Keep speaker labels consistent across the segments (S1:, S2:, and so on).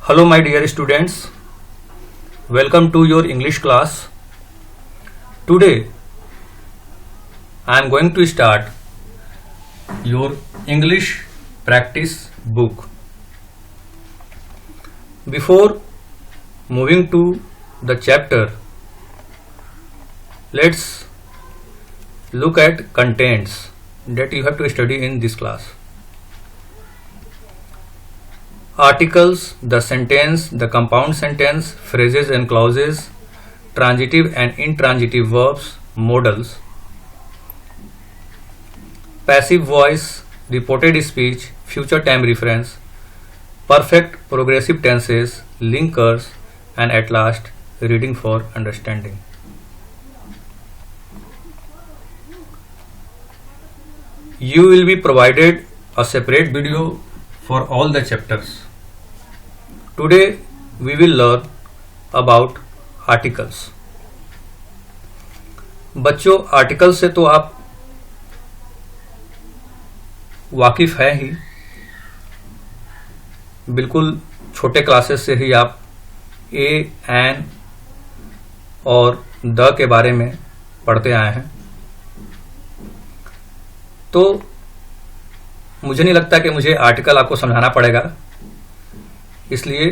S1: Hello my dear students, welcome to your English class. Today I am going to start your English practice book. Before moving to the chapter, let's look at contents that you have to study in this class. Articles, the sentence, the compound sentence, phrases and clauses, transitive and intransitive verbs, modals, passive voice, reported speech, future time reference, perfect progressive tenses, linkers, and at last reading for understanding. You will be provided a separate video for all the chapters. Today we will learn about articles. बच्चों, article से तो आप वाकिफ हैं ही, बिल्कुल छोटे classes से ही आप ए, एन और द के बारे में पढ़ते आए हैं. तो मुझे नहीं लगता कि मुझे आर्टिकल आपको समझाना पड़ेगा, इसलिए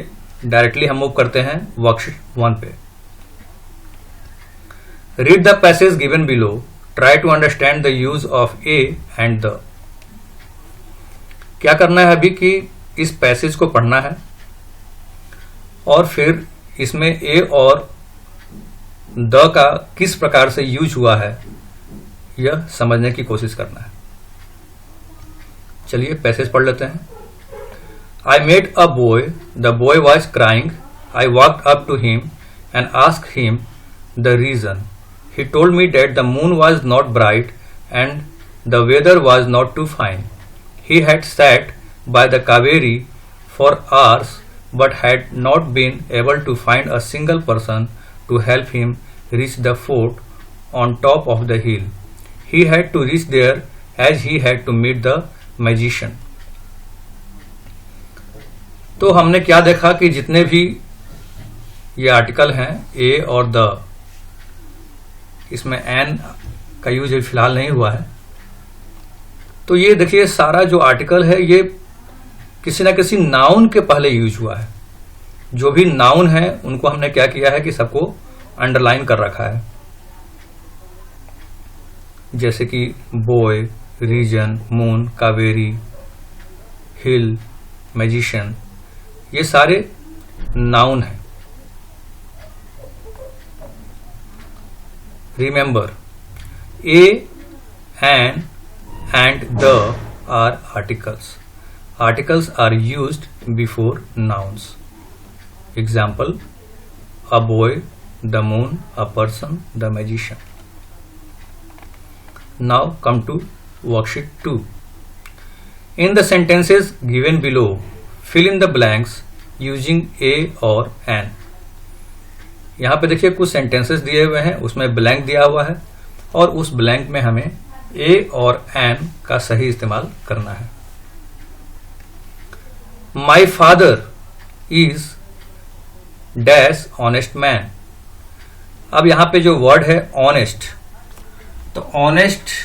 S1: डायरेक्टली हम मूव करते हैं वर्कशीट 1 पे. Read the passage given below, try to understand the use of a and the. क्या करना है अभी कि इस पैसेज को पढ़ना है और फिर इसमें ए और द का किस प्रकार से यूज हुआ है यह समझने की कोशिश करना है. चलिए पैसेज पढ़ लेते हैं. I met a boy. The boy was crying. I walked up to him and asked him the reason. He told me that the moon was not bright and the weather was not too fine. He had sat by the Kaveri for hours but had not been able to find a single person to help him reach the fort on top of the hill. He had to reach there as he had to meet the magician. तो हमने क्या देखा कि जितने भी ये article हैं ए और द, इसमें एन का यूज फिलहाल नहीं हुआ है. तो ये देखिए सारा जो आर्टिकल है ये किसी ना किसी नाउन के पहले यूज हुआ है. जो भी नाउन है उनको हमने क्या किया है कि सबको अंडरलाइन कर रखा है, जैसे कि boy, region, moon, Kaveri, hill, magician, ये सारे नाउन हैं. Remember, a, an and the are articles. Articles are used before nouns. Example, a boy, the moon, a person, the magician. Now come to worksheet 2. In the sentences given below, fill in the blanks using a और an. यहाँ पे देखिए कुछ sentences दिए हुए हैं, उसमें blank दिया हुआ है और उस ब्लैंक में हमें a और an का सही इस्तेमाल करना है. My father is dash honest man. अब यहाँ पे जो वर्ड है ऑनेस्ट, तो ऑनेस्ट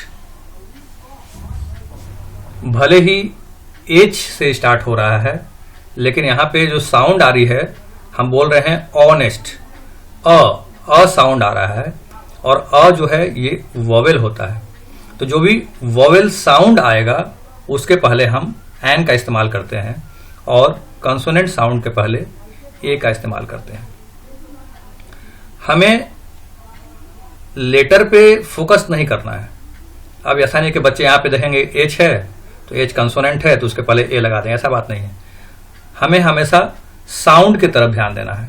S1: भले ही एच से स्टार्ट हो रहा है, लेकिन यहां पे जो साउंड आ रही है हम बोल रहे हैं ऑनेस्ट. अ साउंड आ रहा है और अ जो है ये वोवेल होता है. तो जो भी वोवेल साउंड आएगा उसके पहले हम एन का इस्तेमाल करते हैं और कंसोनेंट साउंड के पहले ए का इस्तेमाल करते हैं. हमें लेटर पे फोकस नहीं करना है. अब ऐसा नहीं कि बच्चे यहाँ पे देखेंगे एच है तो एच कंसोनेंट है तो उसके पहले ए लगा दें, ऐसा बात नहीं है. हमें हमेशा साउंड की तरफ ध्यान देना है,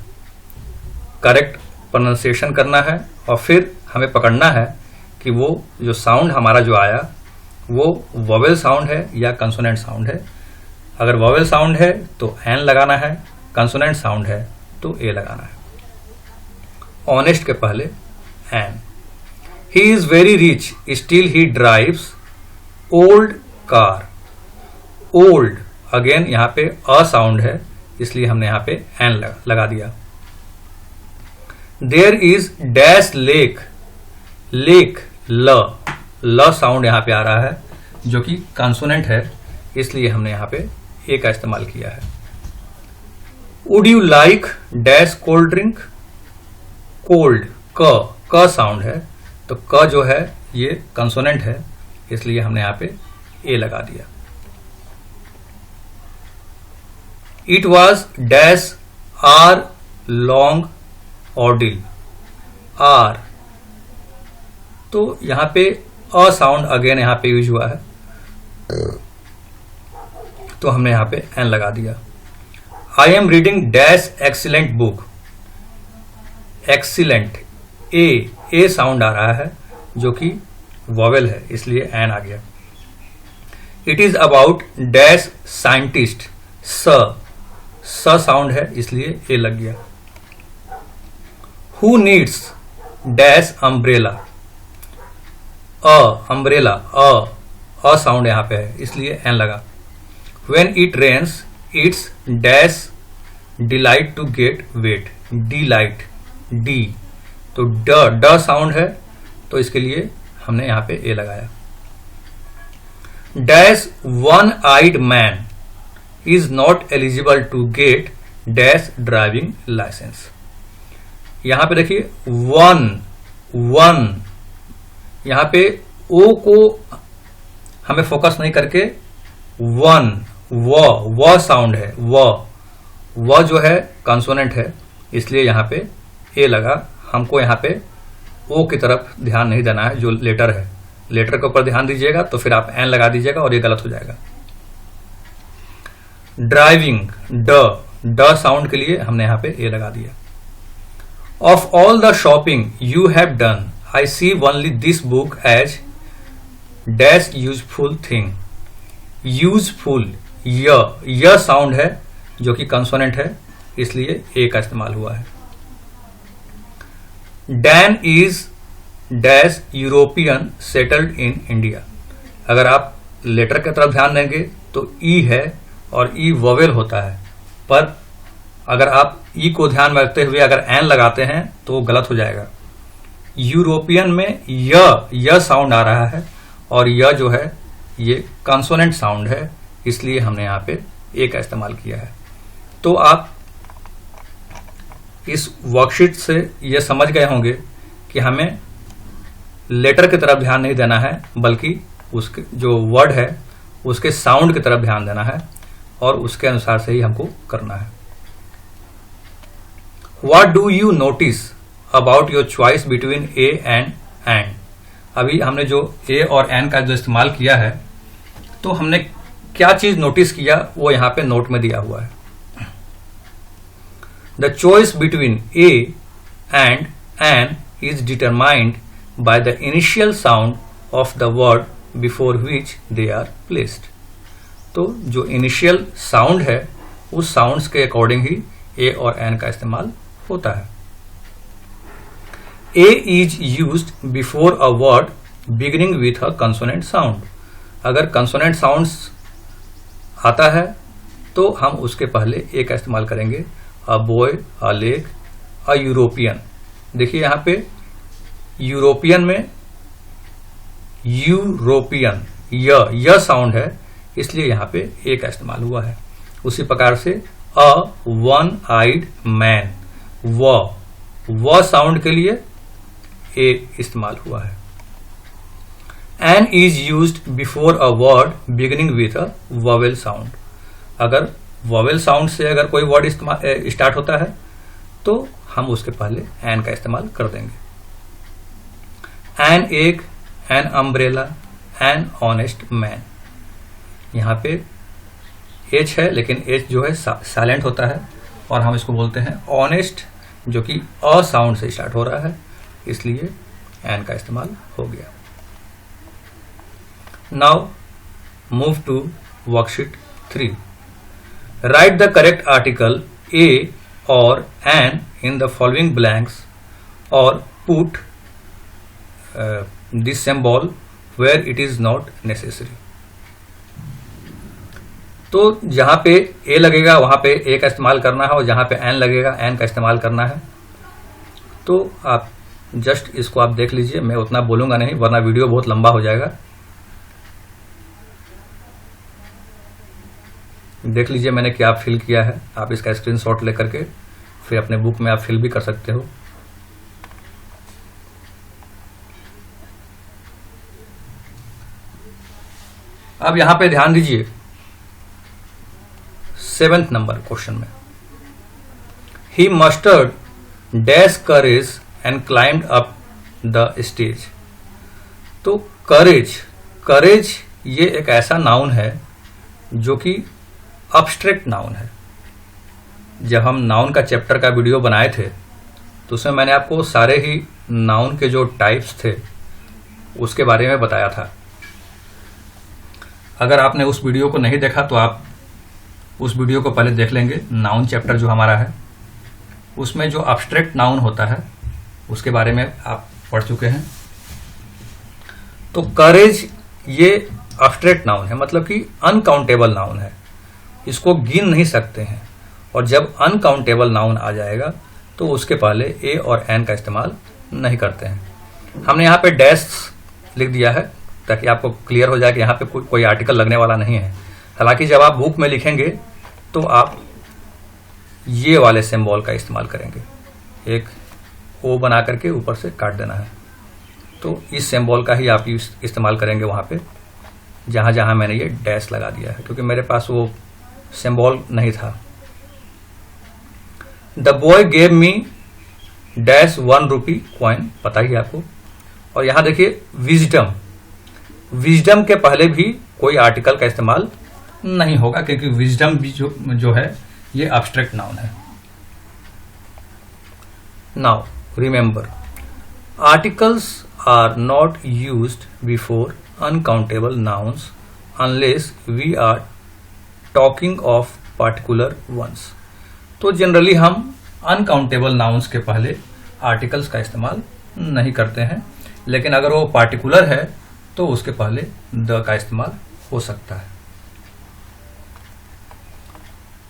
S1: करेक्ट प्रोनाउंसिएशन करना है और फिर हमें पकड़ना है कि वो जो साउंड हमारा जो आया वो वोवेल साउंड है या कंसोनेंट साउंड है. अगर वोवेल साउंड है तो एन लगाना है, कंसोनेंट साउंड है तो ए लगाना है. ऑनेस्ट के पहले N. He is very rich, still he drives old car. Old, again यहाँ पे अ साउंड है इसलिए हमने यहाँ पे एन लगा दिया। There is dash lake, lake L sound यहाँ पे आ रहा है जो कि कॉन्सोनेंट है, इसलिए हमने यहाँ पे ए का इस्तेमाल किया है। Would you like dash cold drink, cold क साउंड है, तो क जो है ये कंसोनेंट है, इसलिए हमने यहाँ पे ए लगा दिया। It was dash a long ordeal, a, तो यहाँ पे अ साउंड अगेन यहाँ पे यूज हुआ है, तो हमने यहाँ पे एन लगा दिया। I am reading dash excellent book, excellent a sound आ रहा है जो कि वॉवेल है, इसलिए एन आ गया। It is about dash scientist, स साउंड है इसलिए ए लग गया। Who needs dash umbrella, umbrella अ साउंड यहां पे है इसलिए एन लगा। When it rains it's dash delight to get wet, delight D, तो ड साउंड है तो इसके लिए हमने यहां पे ए लगाया। Dash one eyed man is not eligible to get dash driving licence. यहां पे देखिए वन यहां पे ओ को हमें फोकस नहीं करके वन व साउंड है, व जो है कॉन्सोनेंट है, इसलिए यहां पे ए लगा। हमको यहां पे ओ की तरफ ध्यान नहीं देना है जो लेटर है, लेटर के ऊपर ध्यान दीजिएगा तो फिर आप एन लगा दीजिएगा और ये गलत हो जाएगा। ड्राइविंग ड साउंड के लिए हमने यहां पे ए लगा दिया। Of all the shopping you have done I see only this book as dash useful thing, useful य साउंड है जो कि कंसोनेंट है, इसलिए ए का इस्तेमाल हुआ है। Dan is dash European settled in India. अगर आप लेटर की तरफ ध्यान देंगे तो ई है और ई वोवेल होता है, पर अगर आप ई को ध्यान में रखते हुए अगर एन लगाते हैं तो वो गलत हो जाएगा। यूरोपियन में य साउंड आ रहा है और य जो है ये कॉन्सोनेंट साउंड है, इसलिए हमने यहाँ पे ए का इस्तेमाल किया है। तो आप इस वर्कशीट से ये समझ गए होंगे कि हमें लेटर की तरफ ध्यान नहीं देना है, बल्कि उसके जो वर्ड है उसके साउंड की तरफ ध्यान देना है और उसके अनुसार से ही हमको करना है। What do you notice about your choice between A and? अभी हमने जो A और N का जो इस्तेमाल किया है, तो हमने क्या चीज नोटिस किया वो यहाँ पे नोट में दिया हुआ है। The choice between A and N is determined by the initial sound of the word before which they are placed. तो जो इनिशियल साउंड है उस साउंड्स के अकॉर्डिंग ही A और N का इस्तेमाल होता है। A is used before a word beginning with a consonant sound. अगर consonant sounds आता है तो हम उसके पहले A का इस्तेमाल करेंगे। A boy, a lake, a European। देखिए यहाँ पे यूरोपियन में यूरोपियन य साउंड है, इसलिए यहाँ पे ए का इस्तेमाल हुआ है। उसी प्रकार से अ वन आइड मैन, व साउंड के लिए ए इस्तेमाल हुआ है। An is used before a word beginning with a vowel sound. अगर वोवेल साउंड से अगर कोई वर्ड स्टार्ट होता है तो हम उसके पहले एन का इस्तेमाल कर देंगे। An egg, an umbrella, an honest man. यहाँ पे एच है लेकिन एच जो है साइलेंट होता है और हम इसको बोलते हैं ऑनेस्ट, जो कि अ साउंड से स्टार्ट हो रहा है, इसलिए एन का इस्तेमाल हो गया। Now move to worksheet 3। Write the correct article a और an in the following blanks और put this symbol where it is not necessary. तो जहाँ पे ए लगेगा वहाँ पे ए का इस्तेमाल करना है, और जहाँ पे एन लगेगा एन का इस्तेमाल करना है। तो आप जस्ट इसको आप देख लीजिए, मैं उतना बोलूँगा नहीं वरना वीडियो बहुत लंबा हो जाएगा। देख लीजिए मैंने क्या फिल किया है, आप इसका स्क्रीनशॉट लेकर के फिर अपने बुक में आप फिल भी कर सकते हो। अब यहां पे ध्यान दीजिए 7th नंबर क्वेश्चन में, he mustered dash courage and climbed up the stage. तो करेज ये एक ऐसा नाउन है जो कि अब्स्ट्रैक्ट नाउन है। जब हम नाउन का चैप्टर का वीडियो बनाए थे तो उसमें मैंने आपको सारे ही नाउन के जो टाइप्स थे उसके बारे में बताया था। अगर आपने उस वीडियो को नहीं देखा तो आप उस वीडियो को पहले देख लेंगे। नाउन चैप्टर जो हमारा है उसमें जो अब्स्ट्रैक्ट नाउन होता है उसके बारे में आप पढ़ चुके हैं। तो करेज ये अब्स्ट्रैक्ट नाउन है, मतलब कि अनकाउंटेबल नाउन है, इसको गिन नहीं सकते हैं। और जब अनकाउंटेबल नाउन आ जाएगा तो उसके पहले ए और एन का इस्तेमाल नहीं करते हैं। हमने यहाँ पे डैश लिख दिया है ताकि आपको क्लियर हो जाए कि यहाँ पे कोई आर्टिकल लगने वाला नहीं है। हालांकि जब आप बुक में लिखेंगे तो आप ये वाले सिंबल का इस्तेमाल करेंगे, एक ओ बना करके ऊपर से काट देना है। तो इस सिंबल का ही आप इस्तेमाल करेंगे वहाँ पे जहाँ जहाँ मैंने ये डैश लगा दिया है, क्योंकि मेरे पास वो सिंबल नहीं था। The boy gave me dash 1 rupee coin, पता ही आपको। और यहां देखिए विजडम के पहले भी कोई आर्टिकल का इस्तेमाल नहीं होगा, क्योंकि विजडम भी जो है ये एब्स्ट्रैक्ट नाउन है। Now remember, articles are not used before uncountable nouns unless we are talking of particular ones. तो जनरली हम अनकाउंटेबल नाउन्स के पहले आर्टिकल्स का इस्तेमाल नहीं करते हैं, लेकिन अगर वो पार्टिकुलर है तो उसके पहले द का इस्तेमाल हो सकता है।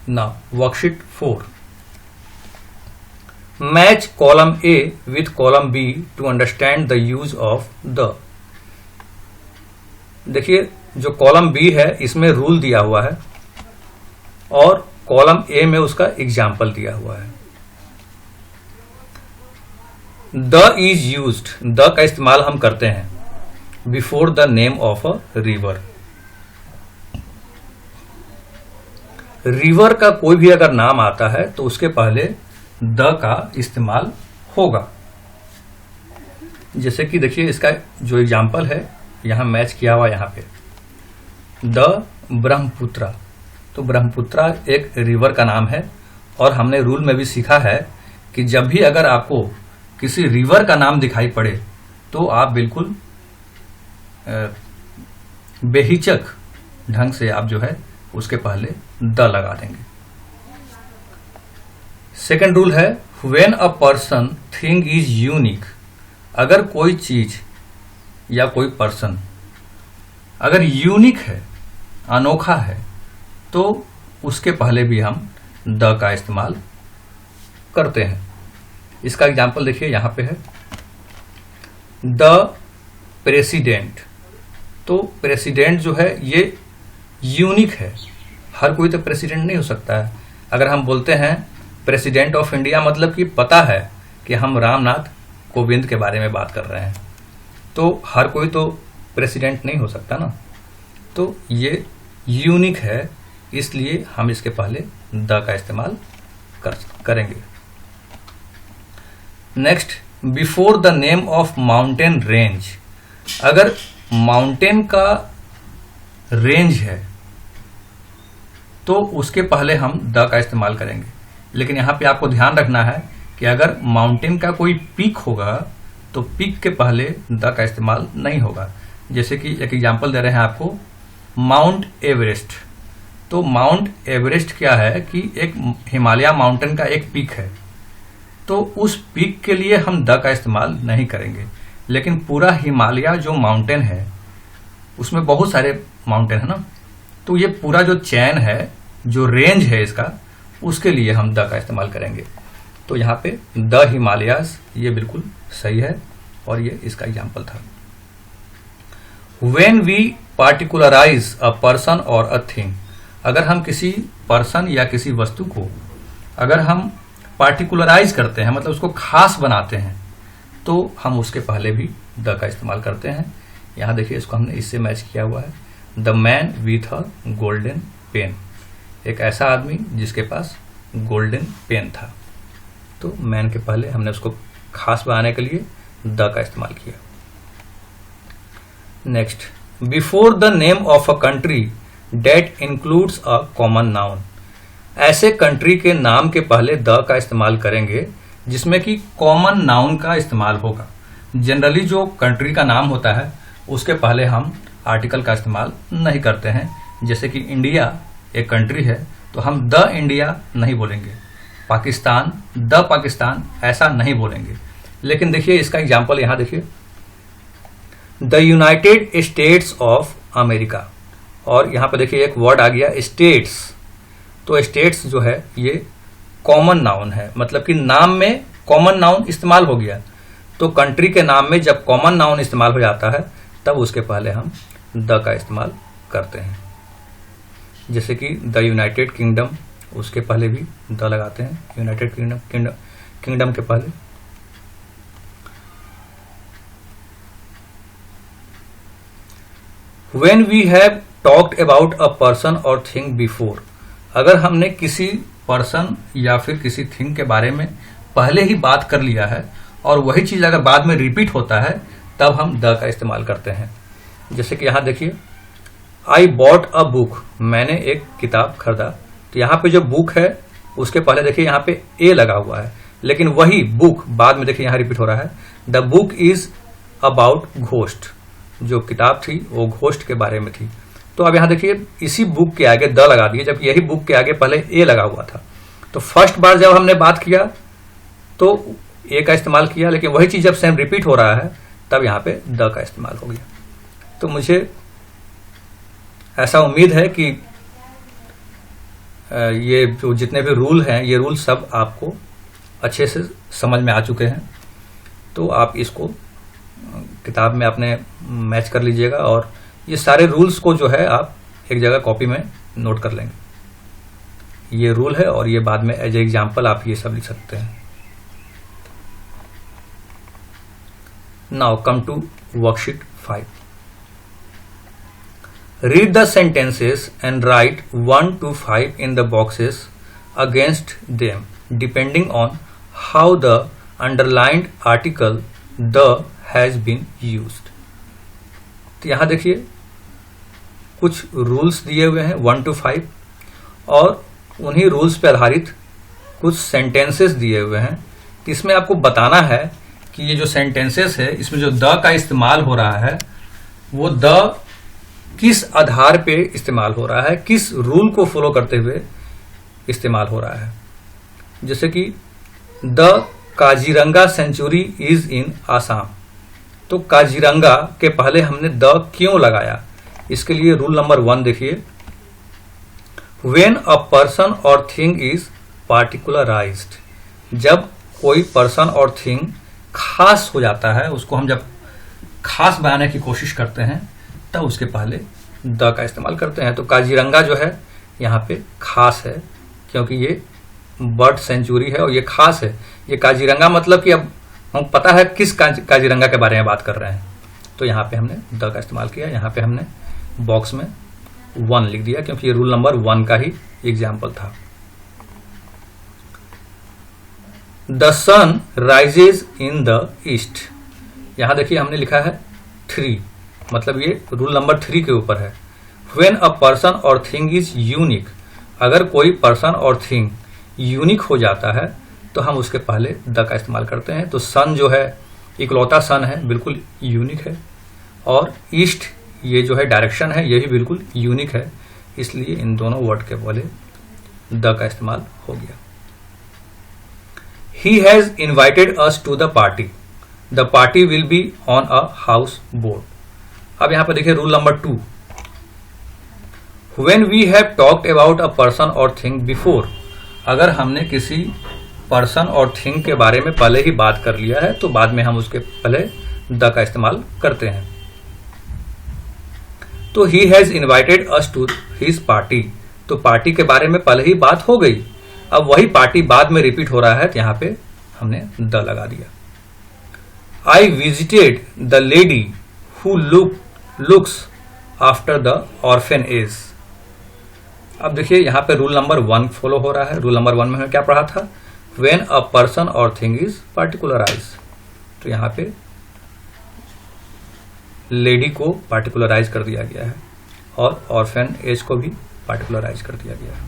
S1: Now worksheet 4, match column A with column B to understand the use of the. देखिए जो कॉलम बी है इसमें रूल दिया हुआ है और कॉलम ए में उसका एग्जाम्पल दिया हुआ है। द इज यूज्ड, द का इस्तेमाल हम करते हैं before the name of a river. River का कोई भी अगर नाम आता है तो उसके पहले द का इस्तेमाल होगा। जैसे कि देखिए इसका जो एग्जाम्पल है यहां मैच किया हुआ, यहां पे द ब्रह्मपुत्रा। तो ब्रह्मपुत्रा एक रिवर का नाम है और हमने रूल में भी सीखा है कि जब भी अगर आपको किसी रिवर का नाम दिखाई पड़े तो आप बिल्कुल बेहिचक ढंग से आप जो है उसके पहले द लगा देंगे। सेकंड रूल है when a person thing is unique. अगर कोई चीज या कोई पर्सन अगर यूनिक है, अनोखा है, तो उसके पहले भी हम द का इस्तेमाल करते हैं। इसका एग्जाम्पल देखिए यहां पे है द प्रेसिडेंट। तो प्रेसिडेंट जो है ये यूनिक है, हर कोई तो प्रेसिडेंट नहीं हो सकता है। अगर हम बोलते हैं प्रेसिडेंट ऑफ इंडिया, मतलब कि पता है कि हम रामनाथ कोविंद के बारे में बात कर रहे हैं, तो हर कोई तो प्रेसिडेंट नहीं हो सकता ना। तो ये यूनिक है, इसलिए हम इसके पहले द का इस्तेमाल करेंगे। Next, before the name of mountain range. अगर माउंटेन का रेंज है तो उसके पहले हम द का इस्तेमाल करेंगे। लेकिन यहां पे आपको ध्यान रखना है कि अगर माउंटेन का कोई पीक होगा तो पीक के पहले द का इस्तेमाल नहीं होगा। जैसे कि एक एग्जांपल दे रहे हैं आपको, माउंट एवरेस्ट। तो माउंट एवरेस्ट क्या है कि एक हिमालय माउंटेन का एक पीक है, तो उस पीक के लिए हम द का इस्तेमाल नहीं करेंगे। लेकिन पूरा हिमालय जो माउंटेन है उसमें बहुत सारे माउंटेन है ना, तो ये पूरा जो चैन है, जो रेंज है इसका, उसके लिए हम द का इस्तेमाल करेंगे। तो यहाँ पे द हिमालयाज, ये बिल्कुल सही है और ये इसका एग्जाम्पल था। When we particularize a person or a thing, अगर हम किसी पर्सन या किसी वस्तु को अगर हम पार्टिकुलराइज करते हैं, मतलब उसको खास बनाते हैं, तो हम उसके पहले भी द का इस्तेमाल करते हैं। यहाँ देखिए, इसको हमने इससे मैच किया हुआ है। The man with a golden pen, एक ऐसा आदमी जिसके पास गोल्डन पेन था। तो मैन के पहले हमने उसको खास बनाने के लिए द का इस्तेमाल किया। Next, before the name of a country that includes a common noun, ऐसे कंट्री के नाम के पहले द का इस्तेमाल करेंगे जिसमें कि कॉमन नाउन का इस्तेमाल होगा। जनरली जो कंट्री का नाम होता है उसके पहले हम आर्टिकल का इस्तेमाल नहीं करते हैं। जैसे कि इंडिया एक कंट्री है तो हम द इंडिया नहीं बोलेंगे, पाकिस्तान द पाकिस्तान ऐसा नहीं बोलेंगे। लेकिन देखिए इसका एग्जाम्पल यहाँ देखिए, the United states of America, और यहाँ पे देखिए एक वर्ड आ गया स्टेट्स। तो स्टेट्स जो है ये कॉमन नाउन है, मतलब कि नाम में कॉमन नाउन इस्तेमाल हो गया। तो कंट्री के नाम में जब कॉमन नाउन इस्तेमाल हो जाता है तब उसके पहले हम द का इस्तेमाल करते हैं। जैसे कि द यूनाइटेड किंगडम, उसके पहले भी द लगाते हैं। यूनाइटेड किंगडम के पहले। When we have talked about a person or thing before, अगर हमने किसी पर्सन या फिर किसी थिंग के बारे में पहले ही बात कर लिया है और वही चीज अगर बाद में रिपीट होता है तब हम द का इस्तेमाल करते हैं। जैसे कि यहाँ देखिए, आई बॉट अ बुक, मैंने एक किताब खरीदा। तो यहाँ पे जो बुक है उसके पहले देखिए यहाँ पे ए लगा हुआ है, लेकिन वही बुक बाद में देखिए यहाँ रिपीट हो रहा है। The book is about ghost, जो किताब थी वो घोस्ट के बारे में थी। तो अब यहाँ देखिए इसी बुक के आगे द लगा दिए, जबकि यही बुक के आगे पहले ए लगा हुआ था। तो फर्स्ट बार जब हमने बात किया तो ए का इस्तेमाल किया, लेकिन वही चीज जब सेम रिपीट हो रहा है तब यहाँ पे द का इस्तेमाल हो गया। तो मुझे ऐसा उम्मीद है कि ये जो जितने भी रूल हैं, ये रूल सब आपको अच्छे से समझ में आ चुके हैं। तो आप इसको किताब में अपने मैच कर लीजिएगा और ये सारे रूल्स को जो है आप एक जगह कॉपी में नोट कर लेंगे। ये रूल है और ये बाद में एज एग्जाम्पल आप ये सब लिख सकते हैं। Now come to worksheet 5। Read the sentences and write 1 to 5 in the boxes against them, depending on how the underlined article the has been used. तो यहाँ देखिए कुछ रूल्स दिए हुए हैं 1 to 5 और उन्हीं रूल्स पे आधारित कुछ सेंटेंसेस दिए हुए हैं। तो इसमें आपको बताना है कि ये जो सेंटेंसेस है इसमें जो द का इस्तेमाल हो रहा है वो द किस आधार पे इस्तेमाल हो रहा है, किस रूल को फॉलो करते हुए इस्तेमाल हो रहा है। जैसे कि the Kaziranga sanctuary is in Assam, तो काजीरंगा के पहले हमने द क्यों लगाया, इसके लिए रूल नंबर 1 देखिए, व्हेन अ पर्सन और थिंग इज पार्टिकुलराइज्ड, जब कोई पर्सन और थिंग खास हो जाता है, उसको हम जब खास बनाने की कोशिश करते हैं तब उसके पहले द का इस्तेमाल करते हैं। तो काजीरंगा जो है यहाँ पे खास है क्योंकि ये बर्ड सेंचुरी है और ये खास है। ये काजीरंगा मतलब कि अब हम पता है किस काजीरंगा के बारे में बात कर रहे हैं। तो यहाँ पे हमने द का इस्तेमाल किया। यहाँ पे हमने बॉक्स में 1 लिख दिया क्योंकि ये रूल नंबर 1 का ही एग्जाम्पल था। The sun rises in the east, यहाँ देखिए हमने लिखा है 3, मतलब ये रूल नंबर 3 के ऊपर है। व्हेन अ पर्सन और थिंग इज यूनिक, अगर कोई पर्सन और थिंग यूनिक हो जाता है तो हम उसके पहले द का इस्तेमाल करते हैं। तो सन जो है इकलौता सन है, बिल्कुल यूनिक है, और ईस्ट ये जो है डायरेक्शन है, यही बिल्कुल यूनिक है, इसलिए इन दोनों वर्ड के पहले द का इस्तेमाल हो गया। He has invited us to the party, the party will be on a house boat. अब यहां पर देखिए rule number 2, when we have talked about a person और थिंग बिफोर, अगर हमने किसी पर्सन और थिंग के बारे में पहले ही बात कर लिया है तो बाद में हम उसके पहले द का इस्तेमाल करते हैं। तो he has invited us to his party, तो पार्टी के बारे में पहले ही बात हो गई, अब वही पार्टी बाद में रिपीट हो रहा है तो यहां पे हमने द लगा दिया। I visited the lady who looks after the orphanage. अब देखिए यहां पे रूल नंबर 1 फॉलो हो रहा है। रूल नंबर 1 में हमने क्या पढ़ा था? व्हेन अ पर्सन और थिंग इज पार्टिकुलराइज, तो यहां पे लेडी को पार्टिकुलराइज कर दिया गया है और ऑर्फेन एज को भी पार्टिकुलराइज कर दिया गया है।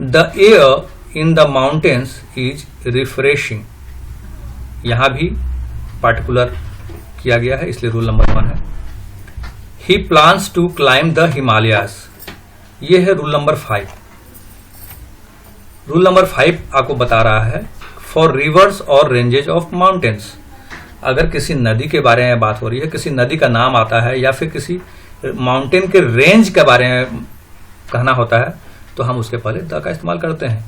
S1: The air in the mountains is refreshing, यहां भी पार्टिकुलर किया गया है इसलिए रूल नंबर 1 है। He plans to climb the Himalayas, ये है रूल नंबर 5। रूल नंबर 5 आपको बता रहा है फॉर रिवर्स और रेंजेस ऑफ माउंटेन्स, अगर किसी नदी के बारे में बात हो रही है, किसी नदी का नाम आता है या फिर किसी माउंटेन के रेंज के बारे में कहना होता है तो हम उसके पहले द का इस्तेमाल करते हैं।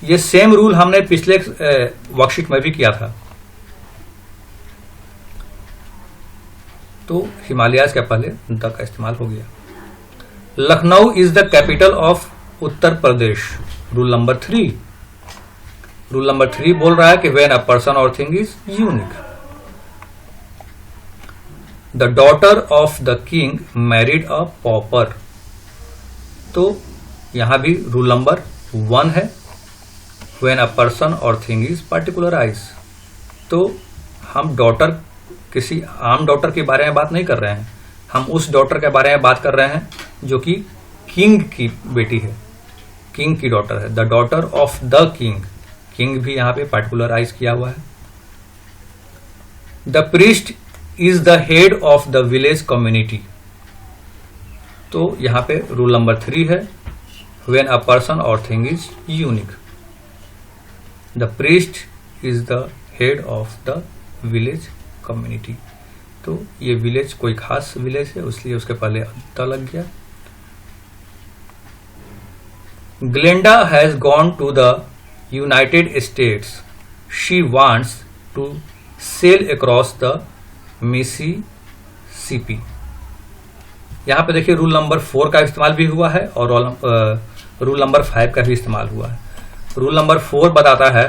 S1: ये सेम रूल हमने पिछले वर्कशीट में भी किया था। तो हिमालयाज के पहले द का इस्तेमाल हो गया। Lucknow is the capital of Uttar Pradesh, rule number 3। Rule number 3 बोल रहा है कि व्हेन अ पर्सन और thing is unique. The daughter of the king married a pauper, तो यहां भी रूल नंबर 1 है, व्हेन अ पर्सन और थिंग इज पार्टिकुलराइज। तो हम डॉटर, किसी आम डॉटर के बारे में बात नहीं कर रहे हैं, हम उस डॉटर के बारे में बात कर रहे हैं जो कि किंग की बेटी है, किंग की डॉटर है। The daughter of the king, king भी यहां पे पार्टिकुलराइज किया हुआ है। The priest is the head of the village community, तो यहां पे रूल नंबर 3 है, व्हेन अ पर्सन और thing is unique. The priest is the head of the village community, तो ये विलेज कोई खास विलेज है इसलिए उसके पहले द लग गया। Glenda has gone to the United States, she wants to sail across the Mississippi. यहां पे देखिए रूल नंबर 4 का इस्तेमाल भी हुआ है और रूल नंबर 5 का भी इस्तेमाल हुआ है। रूल नंबर 4 बताता है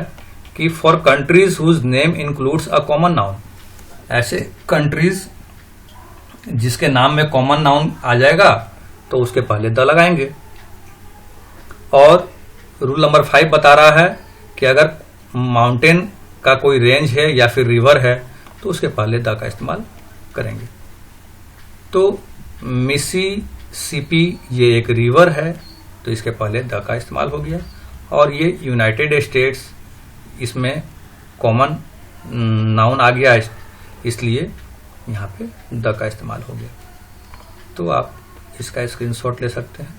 S1: कि for countries whose name includes a common noun, ऐसे कंट्रीज जिसके नाम में कॉमन नाउन आ जाएगा तो उसके पहले द लगाएंगे। और रूल नंबर 5 बता रहा है कि अगर माउंटेन का कोई रेंज है या फिर रिवर है तो उसके पहले द का इस्तेमाल करेंगे। तो मिसिसिपी ये एक रिवर है तो इसके पहले द का इस्तेमाल हो गया। और ये यूनाइटेड स्टेट्स, इसमें कॉमन नाउन आ गया इसलिए यहाँ पे द का इस्तेमाल हो गया। तो आप इसका स्क्रीनशॉट ले सकते हैं।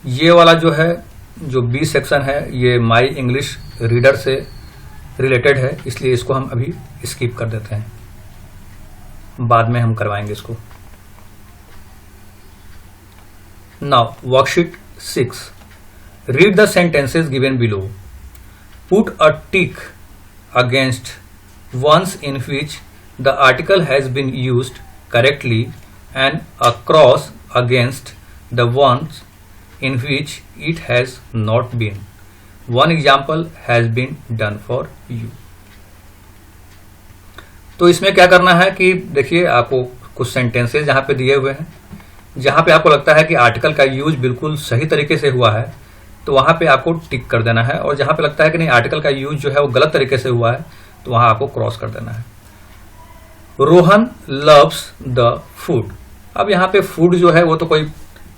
S1: ये वाला जो है, जो बी सेक्शन है, ये माई इंग्लिश रीडर से रिलेटेड है इसलिए इसको हम अभी स्किप कर देते हैं, बाद में हम करवाएंगे इसको। Now, worksheet 6. Read the sentences given below. Put a tick against ones in which the article has been used correctly and a cross against the ones in which it has not been. One example has been done for you. तो इसमें क्या करना है कि देखिए आपको कुछ sentences यहाँ पे दिए हुए हैं, जहां पे आपको लगता है कि आर्टिकल का यूज बिल्कुल सही तरीके से हुआ है तो वहां पे आपको टिक कर देना है, और जहां पे लगता है कि नहीं आर्टिकल का यूज जो है वो गलत तरीके से हुआ है तो वहां आपको क्रॉस कर देना है। रोहन लव्स द फूड, अब यहाँ पे फूड जो है वो तो कोई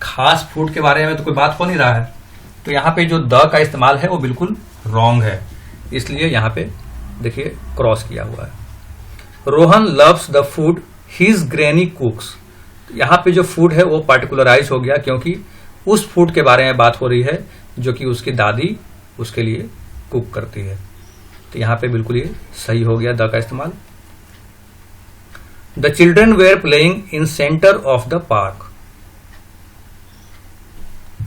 S1: खास फूड के बारे में तो कोई बात हो नहीं रहा है, तो यहाँ पे जो द का इस्तेमाल है वो बिल्कुल रॉन्ग है, इसलिए यहाँ पे देखिए क्रॉस किया हुआ है। Rohan loves the food his granny कुक्स, यहाँ पे जो फूड है वो पार्टिकुलराइज हो गया क्योंकि उस फूड के बारे में बात हो रही है जो कि उसकी दादी उसके लिए कुक करती है। तो यहाँ पे बिल्कुल ये सही हो गया द का इस्तेमाल। The children were playing in centre of the park.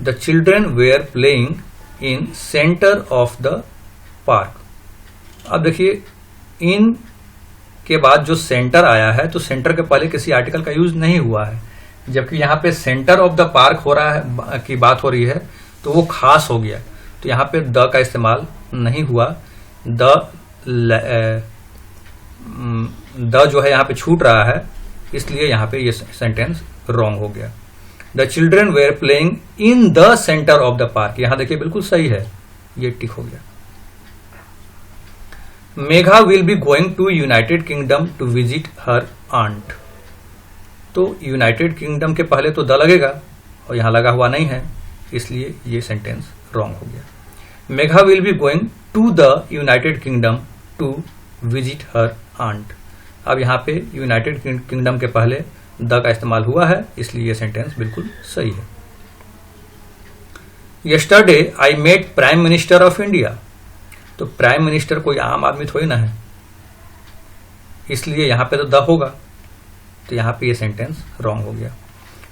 S1: The children were playing in centre of the park. अब देखिए इन के बाद जो सेंटर आया है तो सेंटर के पहले किसी आर्टिकल का यूज नहीं हुआ है, जबकि यहाँ पे सेंटर ऑफ द पार्क हो रहा है की बात हो रही है तो वो खास हो गया। तो यहाँ पे द का इस्तेमाल नहीं हुआ। द जो है यहाँ पे छूट रहा है, इसलिए यहाँ पे ये सेंटेंस रॉन्ग हो गया। The children were playing in the centre of the park, यहाँ देखिए बिल्कुल सही है, ये टिक हो गया। Megha will be going to United Kingdom to visit her aunt. तो यूनाइटेड किंगडम के पहले तो द लगेगा और यहाँ लगा हुआ नहीं है, इसलिए ये सेंटेंस रॉन्ग हो गया। Megha will be going to the United Kingdom to visit her aunt. अब यहाँ पे यूनाइटेड किंगडम के पहले द का इस्तेमाल हुआ है, इसलिए ये सेंटेंस बिल्कुल सही है। Yesterday I met prime minister of India. तो प्राइम मिनिस्टर कोई आम आदमी थोड़ी ना है, इसलिए यहाँ पे तो द होगा, तो यहाँ पे ये सेंटेंस रॉन्ग हो गया।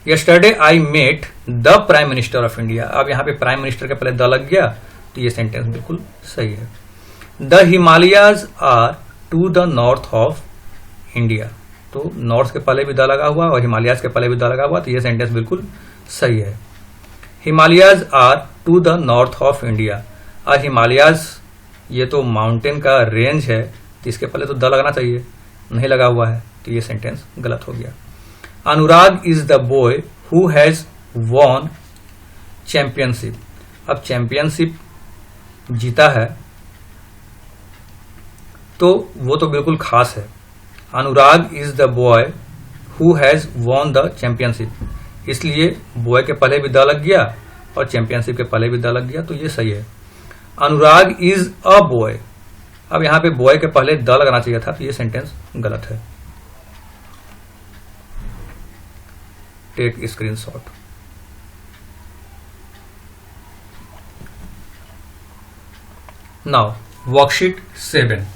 S1: Yesterday I met the prime minister of India. अब यहाँ पे प्राइम मिनिस्टर के पहले द लग गया, तो ये सेंटेंस बिल्कुल सही है। The Himalayas are to the north of India. तो नॉर्थ के पहले भी द लगा हुआ और हिमालयाज के पहले भी द लगा हुआ, तो ये सेंटेंस बिल्कुल सही है। Himalayas are to the north of India. और हिमालयाज ये तो माउंटेन का रेंज है, तो इसके पहले तो द लगना चाहिए, नहीं लगा हुआ है, तो ये सेंटेंस गलत हो गया। Anurag is the boy who has won championship. अब चैंपियनशिप जीता है तो वो तो बिल्कुल खास है। Anurag is the boy who has won the championship, इसलिए बॉय के पहले भी द लग गया और चैंपियनशिप के पहले भी द लग गया, तो ये सही है। Anurag is a boy. अब यहाँ पे बॉय के पहले द लगना चाहिए था, तो ये सेंटेंस गलत है। Take screenshot. Now worksheet 7।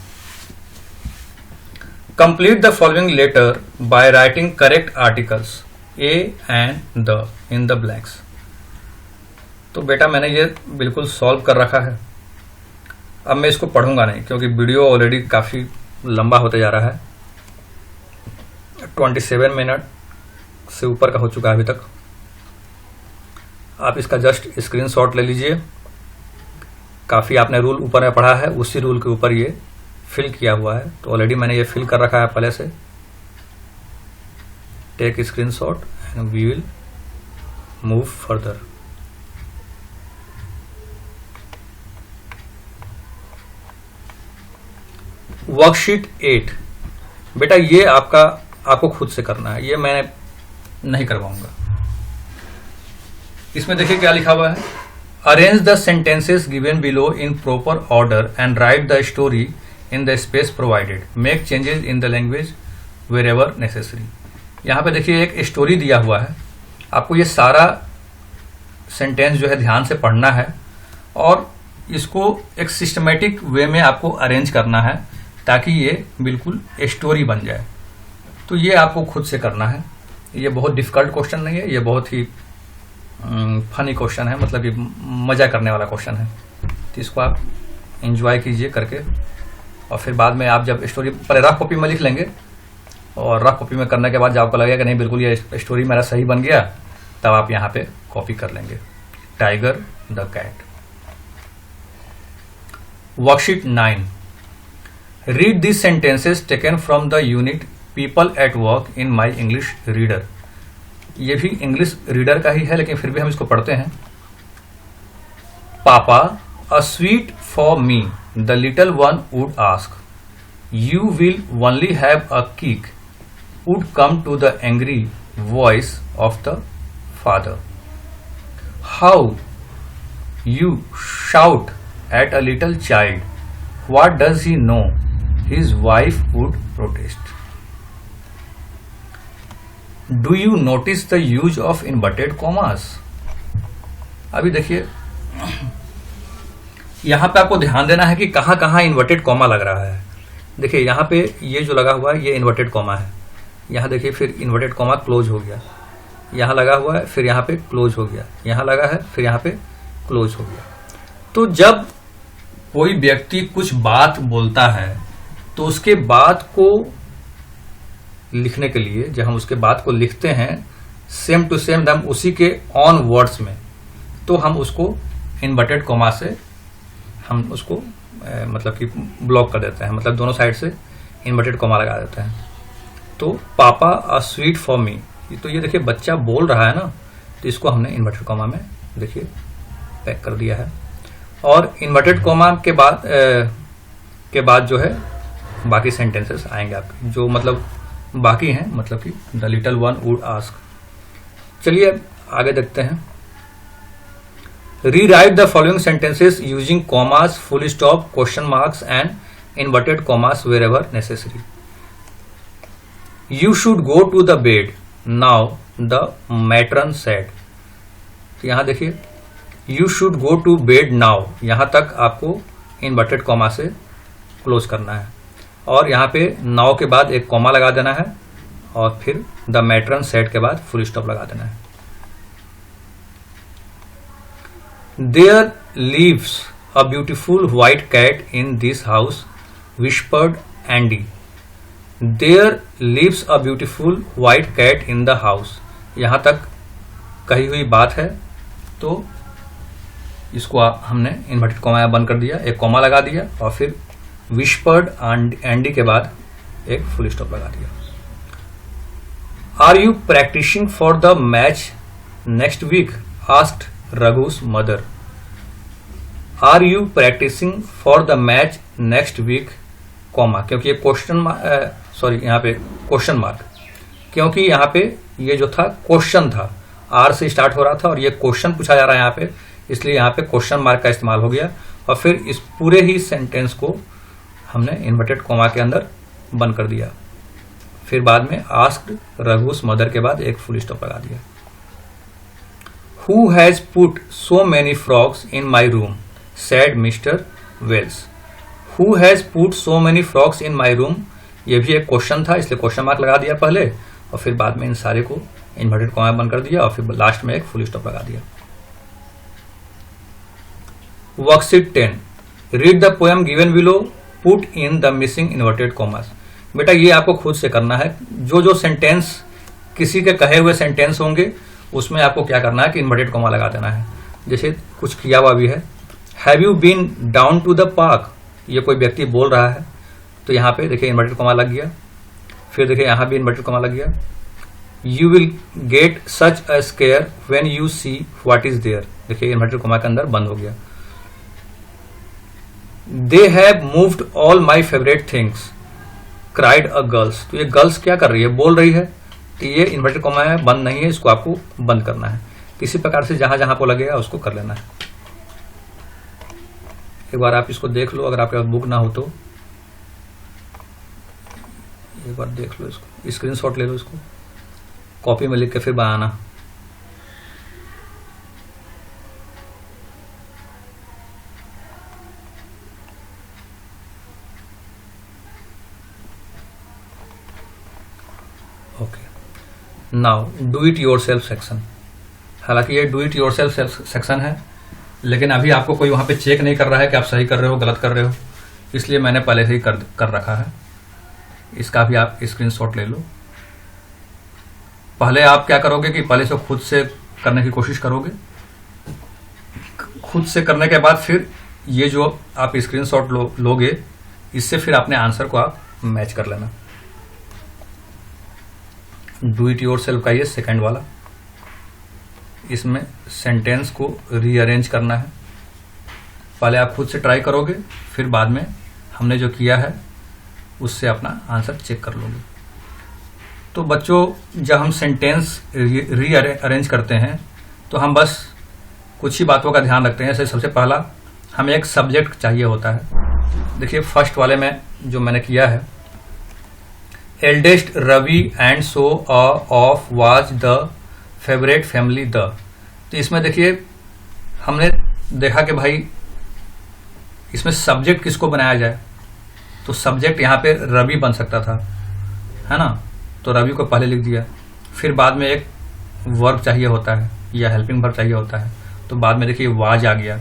S1: Complete the following letter by writing correct articles A and the in the blanks। तो बेटा मैंने ये बिल्कुल सॉल्व कर रखा है। अब मैं इसको पढ़ूंगा नहीं, क्योंकि वीडियो ऑलरेडी काफ़ी लंबा होते जा रहा है, 27 मिनट से ऊपर का हो चुका है अभी तक। आप इसका जस्ट स्क्रीनशॉट ले लीजिए। काफ़ी आपने रूल ऊपर में पढ़ा है, उसी रूल के ऊपर ये फिल किया हुआ है, तो ऑलरेडी मैंने ये फिल कर रखा है पहले से। Take screenshot and we will move further. Worksheet 8 बेटा ये आपको खुद से करना है, ये मैं नहीं करवाऊंगा। इसमें देखिए क्या लिखा हुआ है। Arrange the sentences given below in proper order and right the story in the space provided, make changes in the language wherever necessary। यहाँ पे देखिए एक स्टोरी दिया हुआ है, आपको ये सारा सेंटेंस जो है ध्यान से पढ़ना है और इसको एक सिस्टमेटिक वे में आपको अरेंज करना है ताकि ये बिल्कुल स्टोरी बन जाए। तो ये आपको खुद से करना है। ये बहुत डिफिकल्ट क्वेश्चन नहीं है, ये बहुत ही फनी क्वेश्चन है, मतलब ये मजा करने वाला क्वेश्चन है। तो इसको आप एंजॉय कीजिए करके, और फिर बाद में आप जब स्टोरी पहले रफ कॉपी में लिख लेंगे और रफ कॉपी में करने के बाद जब आपको लगेगा कि नहीं बिल्कुल ये स्टोरी मेरा सही बन गया, तब आप यहाँ पे कॉपी कर लेंगे। Tiger the cat. Worksheet 9। Read this sentences taken from the unit people at work in my English reader. ये भी इंग्लिश रीडर का ही है, लेकिन फिर भी हम इसको पढ़ते हैं। पापा a sweet for me the little one would ask, you will only have a kick, would come to the angry voice of the father. How you shout at a little child, what does he know? His wife would protest. Do you notice the use of inverted commas? अभी देखिए यहाँ पे आपको ध्यान देना है कि कहाँ कहाँ इन्वर्टेड कॉमा लग रहा है। देखिए यहाँ पे ये जो लगा हुआ है ये इन्वर्टेड कॉमा है। यहाँ देखिए फिर इन्वर्टेड कॉमा क्लोज हो गया, यहाँ लगा हुआ है, फिर यहाँ पे क्लोज हो गया, यहाँ लगा है, फिर यहाँ पे क्लोज हो गया। तो जब कोई व्यक्ति कुछ बात बोलता है तो उसके बात को लिखने के लिए जब हम उसके बात को लिखते हैं सेम टू सेम हम उसी के ऑन वर्ड्स में, तो हम उसको इन्वर्टेड कॉमा से हम उसको मतलब कि ब्लॉक कर देते हैं, मतलब दोनों साइड से इन्वर्टेड कॉमा लगा देते हैं। तो पापा अ स्वीट फॉर मी, तो ये देखिए बच्चा बोल रहा है ना, तो इसको हमने इन्वर्टेड कॉमा में देखिए पैक कर दिया है। और इन्वर्टेड कॉमा के बाद जो है बाकी सेंटेंसेस आएंगे आपके जो मतलब बाकी हैं, मतलब कि the little one would ask. चलिए आगे देखते हैं। Rewrite the following sentences using commas, full stop, question marks and inverted commas wherever necessary. You should go to the bed now the matron said. तो यहां देखिए you should go to bed now, यहां तक आपको inverted comma से close करना है और यहाँ पे नाउ के बाद एक कॉमा लगा देना है और फिर द मैट्रन सेड के बाद फुल स्टॉप लगा देना है। There lives a beautiful white cat in this house whispered Andy. There lives a beautiful white cat in the house, यहाँ तक कही हुई बात है तो इसको हमने इन्वर्टेड कॉमा बंद कर दिया, एक कॉमा लगा दिया और फिर विस्पर्ड एंडी के बाद एक फुल स्टॉप लगा दिया। Are you practising for the match next week asked Raghu's mother. Are you practising for the match next week comma, क्योंकि ये यहाँ पे क्वेश्चन मार्क, क्योंकि यहाँ पे ये जो था क्वेश्चन था, आर से स्टार्ट हो रहा था और ये क्वेश्चन पूछा जा रहा है यहाँ पे, इसलिए यहाँ पे क्वेश्चन मार्क का इस्तेमाल हो गया और फिर इस पूरे ही सेंटेंस को हमने इन्वर्टेड कॉमा के अंदर बंद कर दिया। फिर बाद में आस्क्ड रघु's मदर के बाद एक फुल स्टॉप लगा दिया। Who has put so many frogs in my room said Mr Wells. Who has put so many frogs in my room, ये भी एक क्वेश्चन था इसलिए क्वेश्चन मार्क लगा दिया पहले और फिर बाद में इन सारे को इन्वर्टेड कॉमा बंद कर दिया और फिर लास्ट में एक फुल स्टॉप लगा दिया। Worksheet 10, read the poem given below, put in the missing inverted commas. बेटा ये आपको खुद से करना है, जो जो सेंटेंस किसी के कहे हुए सेंटेंस होंगे उसमें आपको क्या करना है कि इन्वर्टेड कॉमा लगा देना है। जैसे कुछ किया हुआ भी है, have you been down to the park, ये कोई व्यक्ति बोल रहा है तो यहाँ पे देखिए इन्वर्टेड कॉमा लग गया, फिर देखिए यहाँ भी इन्वर्टेड कॉमा लग गया। You will get such a scare when you see what is there, देखिए इन्वर्टेड कॉमा के अंदर बंद हो गया। They have moved all my favourite things cried a girls, तो ये गर्ल्स क्या कर रही है, बोल रही है, तो ये इन्वर्टेड कॉमा है, बंद नहीं है, इसको आपको बंद करना है। किसी प्रकार से जहां जहां को लगेगा उसको कर लेना है। एक बार आप इसको देख लो, अगर आपके पास बुक ना हो तो एक बार देख लो, इसको स्क्रीनशॉट ले लो, इसको कॉपी में लिख के फिर बनाना। Okay, now do it yourself section. हालांकि ये do it yourself section है, लेकिन अभी आपको कोई वहां पे चेक नहीं कर रहा है कि आप सही कर रहे हो गलत कर रहे हो, इसलिए मैंने पहले से ही कर रखा है। इसका भी आप स्क्रीनशॉट ले लो। पहले आप क्या करोगे कि पहले से खुद से करने की कोशिश करोगे, खुद से करने के बाद फिर ये जो आप स्क्रीनशॉट लोगे इससे फिर अपने आंसर को आप मैच कर लेना। डू इट योर सेल्फ का ये सेकंड वाला, इसमें सेंटेंस को रीअरेंज करना है। पहले आप खुद से ट्राई करोगे, फिर बाद में हमने जो किया है उससे अपना आंसर चेक कर लोगे। तो बच्चों जब हम सेंटेंस रीअरेंज करते हैं तो हम बस कुछ ही बातों का ध्यान रखते हैं। जैसे सबसे पहला हमें एक सब्जेक्ट चाहिए होता है। देखिए फर्स्ट वाले में जो मैंने किया है, eldest Ravi and so of was the favourite family the, तो इसमें देखिए हमने देखा कि भाई इसमें सब्जेक्ट किसको बनाया जाए, तो सब्जेक्ट यहाँ पे रवि बन सकता था, है ना, तो रवि को पहले लिख दिया। फिर बाद में एक वर्ब चाहिए होता है या हेल्पिंग वर्ब चाहिए होता है, तो बाद में देखिए वाज आ गया,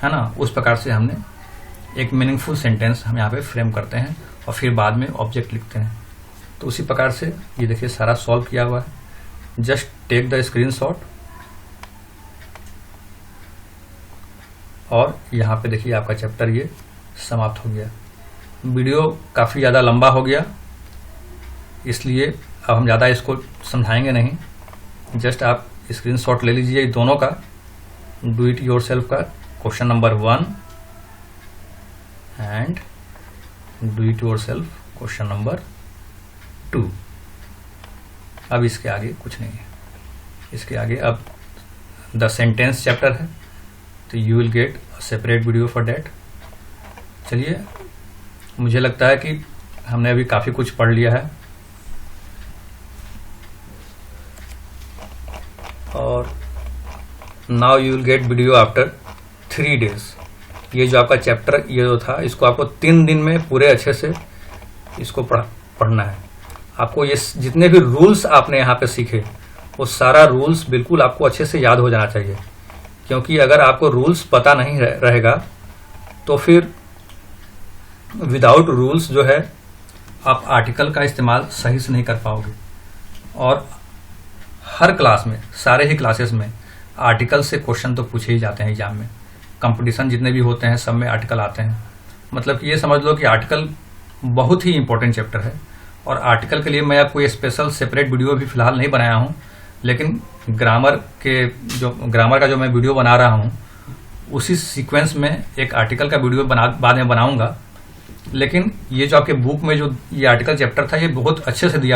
S1: है ना। उस प्रकार से हमने एक मीनिंगफुल सेंटेंस हम यहाँ पे फ्रेम करते हैं और फिर बाद में ऑब्जेक्ट लिखते हैं। तो उसी प्रकार से ये देखिए सारा सॉल्व किया हुआ है। जस्ट टेक द स्क्रीनशॉट और यहाँ पे देखिए आपका चैप्टर ये समाप्त हो गया। वीडियो काफ़ी ज़्यादा लंबा हो गया, इसलिए अब हम ज़्यादा इसको समझाएंगे नहीं। जस्ट आप स्क्रीनशॉट ले लीजिए दोनों का, डू इट योरसेल्फ का question number 1 and do it yourself question number 2। अब इसके आगे कुछ नहीं है, इसके आगे अब द सेंटेंस चैप्टर है, तो you will gate separate video for that. चलिए, मुझे लगता है कि हमने अभी काफ़ी कुछ पढ़ लिया है और now you will gate video after 3 days. ये जो आपका चैप्टर ये जो था, इसको आपको 3 दिन में पूरे अच्छे से इसको पढ़ना है। आपको ये जितने भी रूल्स आपने यहाँ पे सीखे वो सारा रूल्स बिल्कुल आपको अच्छे से याद हो जाना चाहिए, क्योंकि अगर आपको रूल्स पता नहीं रहेगा तो फिर विदाउट रूल्स जो है आप आर्टिकल का इस्तेमाल सही से नहीं कर पाओगे। और हर क्लास में, सारे ही क्लासेस में आर्टिकल से क्वेश्चन तो पूछे ही जाते हैं एग्जाम में। कंपटीशन जितने भी होते हैं सब में आर्टिकल आते हैं। मतलब कि ये समझ लो कि आर्टिकल बहुत ही इंपॉर्टेंट चैप्टर है और आर्टिकल के लिए मैं आपको ये स्पेशल सेपरेट वीडियो भी फिलहाल नहीं बनाया हूँ, लेकिन ग्रामर का जो मैं वीडियो बना रहा हूँ उसी सीक्वेंस में एक आर्टिकल का वीडियो बाद में बनाऊंगा। लेकिन ये जो आपके बुक में जो ये आर्टिकल चैप्टर था ये बहुत अच्छे से दिया